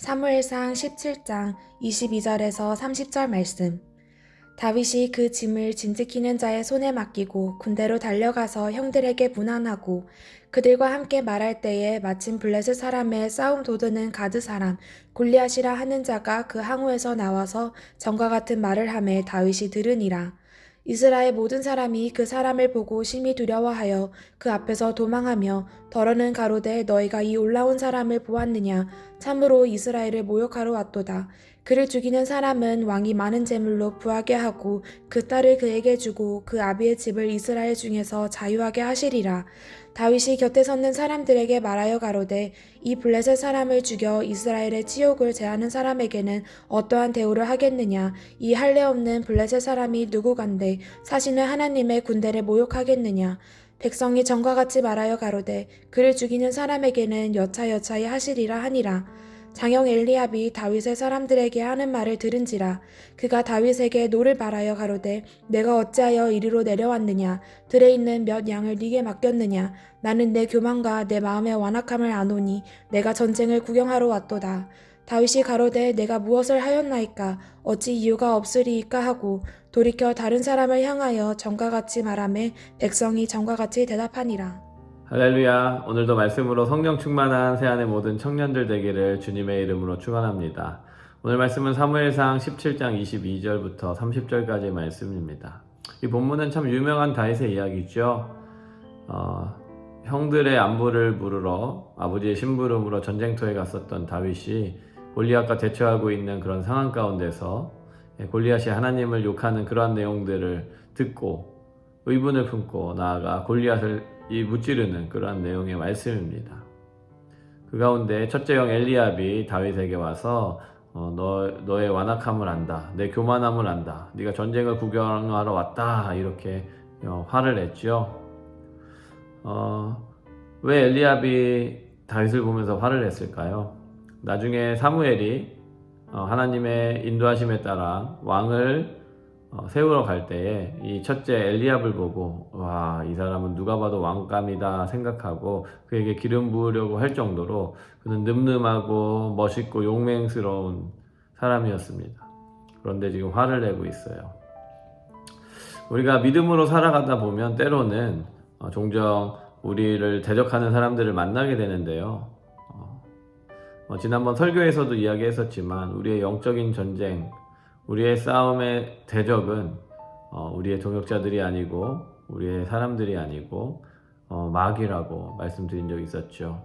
사무엘상 17장 22절에서 30절 말씀. 다윗이 그 짐을 짐지키는 자의 손에 맡기고 군대로 달려가서 형들에게 문안하고 그들과 함께 말할 때에 마침 블레셋 사람의 싸움 도두는 가드 사람 골리앗이라 하는 자가 그 항우에서 나와서 전과 같은 말을 하매 다윗이 들으니라. 이스라엘 모든 사람이 그 사람을 보고 심히 두려워하여 그 앞에서 도망하며 더러는 가로되 너희가 이 올라온 사람을 보았느냐. 참으로 이스라엘을 모욕하러 왔도다. 그를 죽이는 사람은 왕이 많은 재물로 부하게 하고 그 딸을 그에게 주고 그 아비의 집을 이스라엘 중에서 자유하게 하시리라. 다윗이 곁에 섰는 사람들에게 말하여 가로되 이 블레셋 사람을 죽여 이스라엘의 치욕을 제하는 사람에게는 어떠한 대우를 하겠느냐. 이 할례 없는 블레셋 사람이 누구간데 사시는 하나님의 군대를 모욕하겠느냐. 백성이 전과 같이 말하여 가로되 그를 죽이는 사람에게는 여차여차히 하시리라 하니라. 장형 엘리압이 다윗의 사람들에게 하는 말을 들은지라. 그가 다윗에게 노를 바라여 가로되 내가 어찌하여 이리로 내려왔느냐. 들에 있는 몇 양을 네게 맡겼느냐. 나는 내 교만과 내 마음의 완악함을 아노니 내가 전쟁을 구경하러 왔도다. 다윗이 가로되 내가 무엇을 하였나이까. 어찌 이유가 없으리이까 하고 돌이켜 다른 사람을 향하여 전과 같이 말하매 백성이 전과 같이 대답하니라. 할렐루야. 오늘도 말씀으로 성령 충만한 새안의 모든 청년들 되기를 주님의 이름으로 축원합니다. 오늘 말씀은 사무엘상 17장 22절부터 30절까지의 말씀입니다. 이 본문은 참 유명한 다윗의 이야기죠. 형들의 안부를 물으러 아버지의 심부름으로 전쟁터에 갔었던 다윗이 골리앗과 대처하고 있는 그런 상황 가운데서 골리앗이 하나님을 욕하는 그러한 내용들을 듣고 의분을 품고 나아가 골리앗을 무찌르는 그러한 내용의 말씀입니다. 그 가운데 첫째 형 엘리압이 다윗에게 와서 너의 완악함을 안다. 내 교만함을 안다. 네가 전쟁을 구경하러 왔다. 이렇게 화를 냈죠. 왜 엘리압이 다윗을 보면서 화를 냈을까요? 나중에 사무엘이 하나님의 인도하심에 따라 왕을 세우러 갈 때에 이 첫째 엘리압을 보고 와, 이 사람은 누가 봐도 왕감이다 생각하고 그에게 기름 부으려고 할 정도로 그는 늠름하고 멋있고 용맹스러운 사람이었습니다. 그런데 지금 화를 내고 있어요. 우리가 믿음으로 살아가다 보면 때로는 종종 우리를 대적하는 사람들을 만나게 되는데요. 지난번 설교에서도 이야기했었지만 우리의 영적인 전쟁, 우리의 싸움의 대적은 우리의 동역자들이 아니고 우리의 사람들이 아니고 마귀라고 말씀드린 적이 있었죠.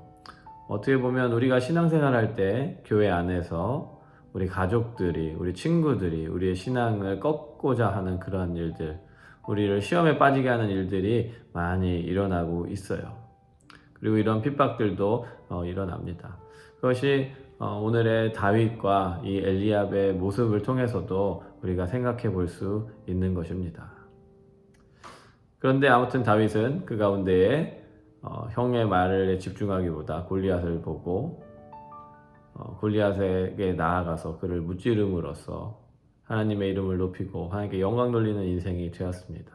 어떻게 보면 우리가 신앙생활할 때 교회 안에서 우리 가족들이, 우리 친구들이 우리의 신앙을 꺾고자 하는 그런 일들, 우리를 시험에 빠지게 하는 일들이 많이 일어나고 있어요. 그리고 이런 핍박들도 일어납니다. 그것이 오늘의 다윗과 이 엘리압의 모습을 통해서도 우리가 생각해 볼 수 있는 것입니다. 그런데 아무튼 다윗은 그 가운데에 형의 말에 집중하기보다 골리앗을 보고 골리앗에게 나아가서 그를 무찌름으로써 하나님의 이름을 높이고 하나님께 영광 돌리는 인생이 되었습니다.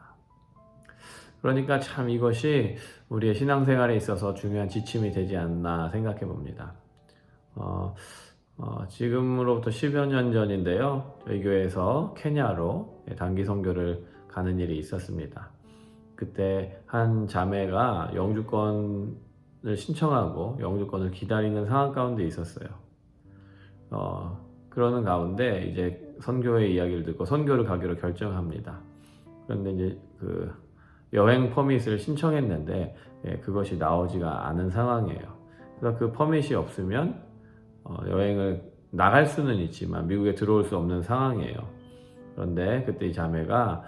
그러니까 참 이것이 우리의 신앙생활에 있어서 중요한 지침이 되지 않나 생각해 봅니다. 지금으로부터 10여 년 전인데요. 저희 교회에서 케냐로 단기 선교를 가는 일이 있었습니다. 그때 한 자매가 영주권을 신청하고 영주권을 기다리는 상황 가운데 있었어요. 그러는 가운데 이제 선교의 이야기를 듣고 선교를 가기로 결정합니다. 그런데 이제 그 여행 퍼밋을 신청했는데 그것이 나오지가 않은 상황이에요. 그래서 그 퍼밋이 없으면 여행을 나갈 수는 있지만 미국에 들어올 수 없는 상황이에요. 그런데 그때 이 자매가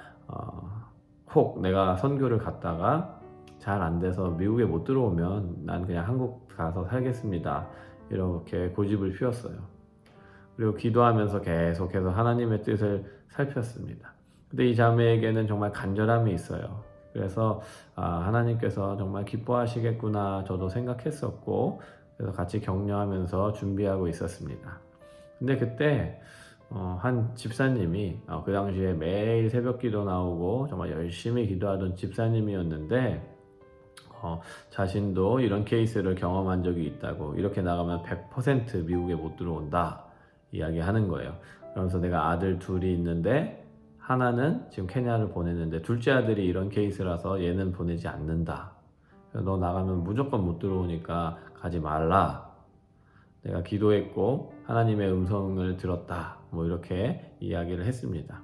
혹 내가 선교를 갔다가 잘 안 돼서 미국에 못 들어오면 난 그냥 한국 가서 살겠습니다. 이렇게 고집을 피웠어요. 그리고 기도하면서 계속해서 하나님의 뜻을 살폈습니다. 근데 이 자매에게는 정말 간절함이 있어요. 그래서 하나님께서 정말 기뻐하시겠구나 저도 생각했었고 그래서 같이 격려하면서 준비하고 있었습니다. 근데 그때 한 집사님이 그 당시에 매일 새벽 기도 나오고 정말 열심히 기도하던 집사님이었는데 자신도 이런 케이스를 경험한 적이 있다고, 이렇게 나가면 100% 미국에 못 들어온다 이야기하는 거예요. 그러면서 내가 아들 둘이 있는데 하나는 지금 케냐를 보냈는데 둘째 아들이 이런 케이스라서 얘는 보내지 않는다. 너 나가면 무조건 못 들어오니까 가지 말라. 내가 기도했고 하나님의 음성을 들었다. 뭐 이렇게 이야기를 했습니다.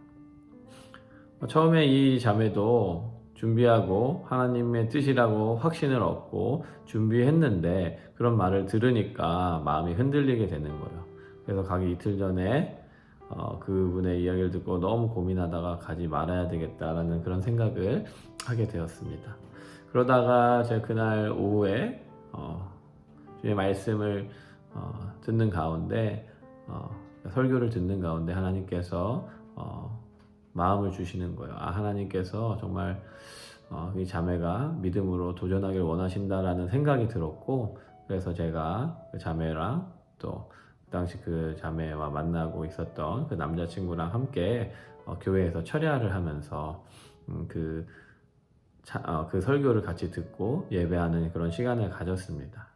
처음에 이 자매도 준비하고 하나님의 뜻이라고 확신을 얻고 준비했는데 그런 말을 들으니까 마음이 흔들리게 되는 거예요. 그래서 가기 이틀 전에 그분의 이야기를 듣고 너무 고민하다가 가지 말아야 되겠다라는 그런 생각을 하게 되었습니다. 그러다가 제가 그날 오후에 주님의 말씀을 듣는 가운데 설교를 듣는 가운데 하나님께서 마음을 주시는 거예요. 하나님께서 정말 이 자매가 믿음으로 도전하길 원하신다라는 생각이 들었고, 그래서 제가 그 자매랑 또 그 당시 그 자매와 만나고 있었던 그 남자친구랑 함께 교회에서 철야를 하면서 그 설교를 같이 듣고 예배하는 그런 시간을 가졌습니다.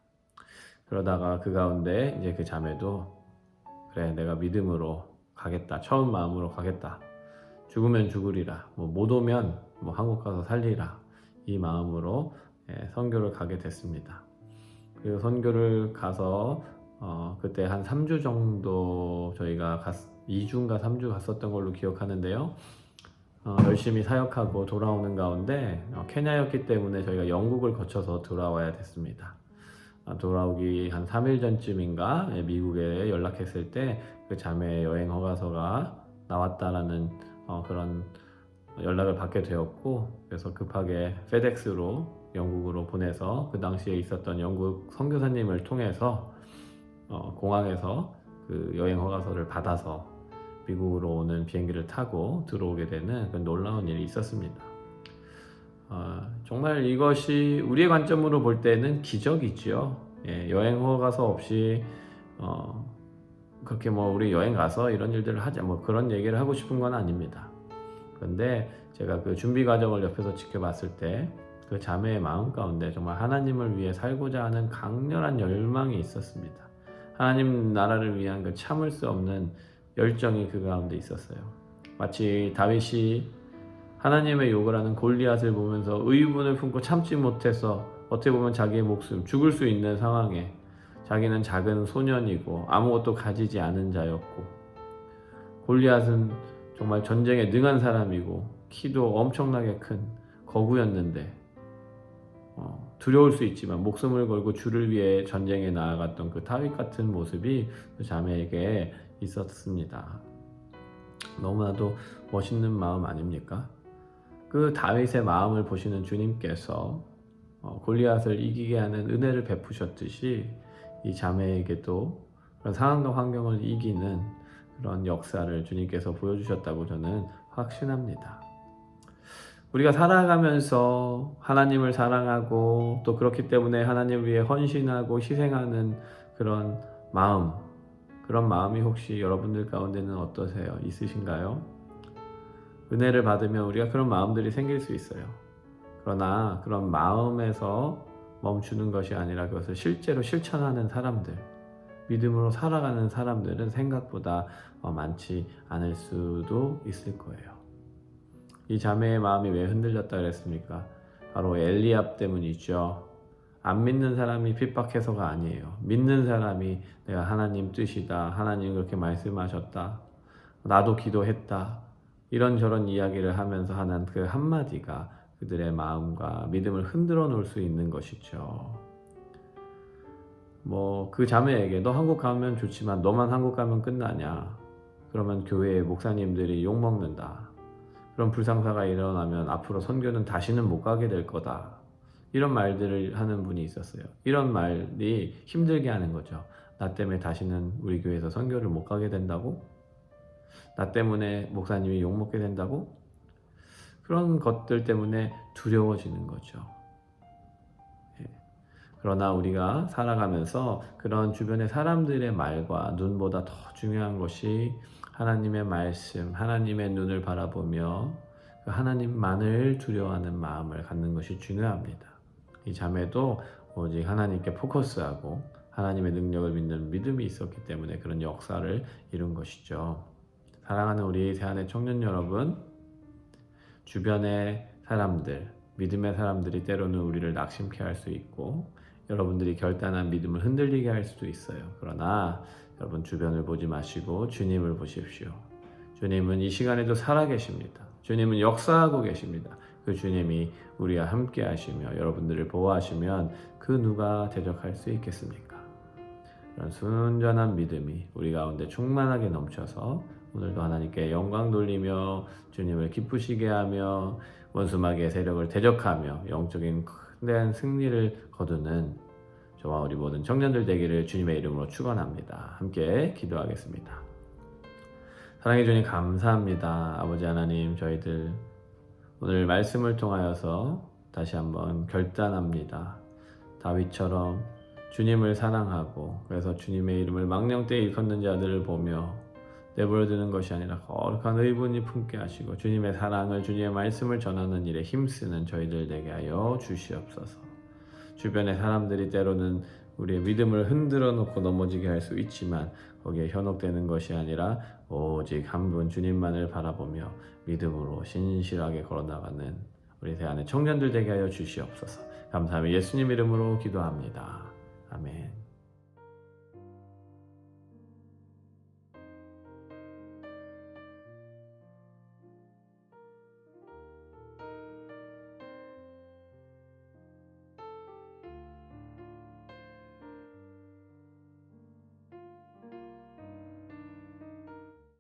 그러다가 그 가운데 이제 그 자매도 그래, 내가 믿음으로 가겠다, 처음 마음으로 가겠다, 죽으면 죽으리라, 못 오면 한국 가서 살리라, 이 마음으로 선교를 가게 됐습니다. 그리고 선교를 가서 그때 한 3주 정도 저희가 2주인가 3주 갔었던 걸로 기억하는데요. 열심히 사역하고 돌아오는 가운데 케냐였기 때문에 저희가 영국을 거쳐서 돌아와야 됐습니다. 돌아오기 한 3일 전쯤인가 미국에 연락했을 때 그 자매의 여행 허가서가 나왔다라는 그런 연락을 받게 되었고, 그래서 급하게 페덱스로 영국으로 보내서 그 당시에 있었던 영국 선교사님을 통해서 공항에서 그 여행 허가서를 받아서 미국으로 오는 비행기를 타고 들어오게 되는 그런 놀라운 일이 있었습니다. 정말 이것이 우리의 관점으로 볼 때는 기적이죠. 여행 허가서 없이 그렇게 우리 여행 가서 이런 일들을 하자 그런 얘기를 하고 싶은 건 아닙니다. 그런데 제가 그 준비 과정을 옆에서 지켜봤을 때 그 자매의 마음 가운데 정말 하나님을 위해 살고자 하는 강렬한 열망이 있었습니다. 하나님 나라를 위한 그 참을 수 없는 열정이 그 가운데 있었어요. 마치 다윗이 하나님의 욕을 하는 골리앗을 보면서 의분을 품고 참지 못해서 어떻게 보면 자기의 목숨, 죽을 수 있는 상황에 자기는 작은 소년이고 아무것도 가지지 않은 자였고, 골리앗은 정말 전쟁에 능한 사람이고 키도 엄청나게 큰 거구였는데 두려울 수 있지만 목숨을 걸고 주를 위해 전쟁에 나아갔던 그 다윗 같은 모습이 그 자매에게 있었습니다. 너무나도 멋있는 마음 아닙니까? 그 다윗의 마음을 보시는 주님께서 골리앗을 이기게 하는 은혜를 베푸셨듯이 이 자매에게도 그런 상황과 환경을 이기는 그런 역사를 주님께서 보여주셨다고 저는 확신합니다. 우리가 살아가면서 하나님을 사랑하고 또 그렇기 때문에 하나님을 위해 헌신하고 희생하는 그런 마음이 혹시 여러분들 가운데는 어떠세요? 있으신가요? 은혜를 받으면 우리가 그런 마음들이 생길 수 있어요. 그러나 그런 마음에서 멈추는 것이 아니라 그것을 실제로 실천하는 사람들, 믿음으로 살아가는 사람들은 생각보다 많지 않을 수도 있을 거예요. 이 자매의 마음이 왜 흔들렸다 그랬습니까? 바로 엘리압 때문이죠. 안 믿는 사람이 핍박해서가 아니에요. 믿는 사람이 내가 하나님 뜻이다, 하나님 그렇게 말씀하셨다, 나도 기도했다, 이런저런 이야기를 하면서 하는 그 한마디가 그들의 마음과 믿음을 흔들어 놓을 수 있는 것이죠. 그 자매에게 너 한국 가면 좋지만 너만 한국 가면 끝나냐? 그러면 교회의 목사님들이 욕먹는다. 그런 불상사가 일어나면 앞으로 선교는 다시는 못 가게 될 거다. 이런 말들을 하는 분이 있었어요. 이런 말이 힘들게 하는 거죠. 나 때문에 다시는 우리 교회에서 선교를 못 가게 된다고? 나 때문에 목사님이 욕먹게 된다고? 그런 것들 때문에 두려워지는 거죠. 그러나 우리가 살아가면서 그런 주변의 사람들의 말과 눈보다 더 중요한 것이 하나님의 말씀, 하나님의 눈을 바라보며 그 하나님만을 두려워하는 마음을 갖는 것이 중요합니다. 이 자매도 오직 하나님께 포커스하고 하나님의 능력을 믿는 믿음이 있었기 때문에 그런 역사를 이룬 것이죠. 사랑하는 우리 새하늘 청년 여러분, 주변의 사람들, 믿음의 사람들이 때로는 우리를 낙심케 할 수 있고 여러분들이 결단한 믿음을 흔들리게 할 수도 있어요. 그러나 여러분 주변을 보지 마시고 주님을 보십시오. 주님은 이 시간에도 살아계십니다. 주님은 역사하고 계십니다. 그 주님이 우리와 함께 하시며 여러분들을 보호하시면 그 누가 대적할 수 있겠습니까? 이런 순전한 믿음이 우리 가운데 충만하게 넘쳐서 오늘도 하나님께 영광 돌리며 주님을 기쁘시게 하며 원수마귀의 세력을 대적하며 영적인 큰 승리를 거두는 저와 우리 모든 청년들 되기를 주님의 이름으로 축원합니다. 함께 기도하겠습니다. 사랑해 주님 감사합니다. 아버지 하나님, 저희들 오늘 말씀을 통하여서 다시 한번 결단합니다. 다윗처럼 주님을 사랑하고 그래서 주님의 이름을 망령되이 일컫는 자들을 보며 내버려두는 것이 아니라 거룩한 의분이 품게 하시고 주님의 사랑을, 주님의 말씀을 전하는 일에 힘쓰는 저희들 되게 하여 주시옵소서. 주변의 사람들이 때로는 우리의 믿음을 흔들어 놓고 넘어지게 할 수 있지만 거기에 현혹되는 것이 아니라 오직 한 분 주님만을 바라보며 믿음으로 신실하게 걸어나가는 우리 새하늘 청년들 되게 하여 주시옵소서. 감사하며 예수님 이름으로 기도합니다. 아멘.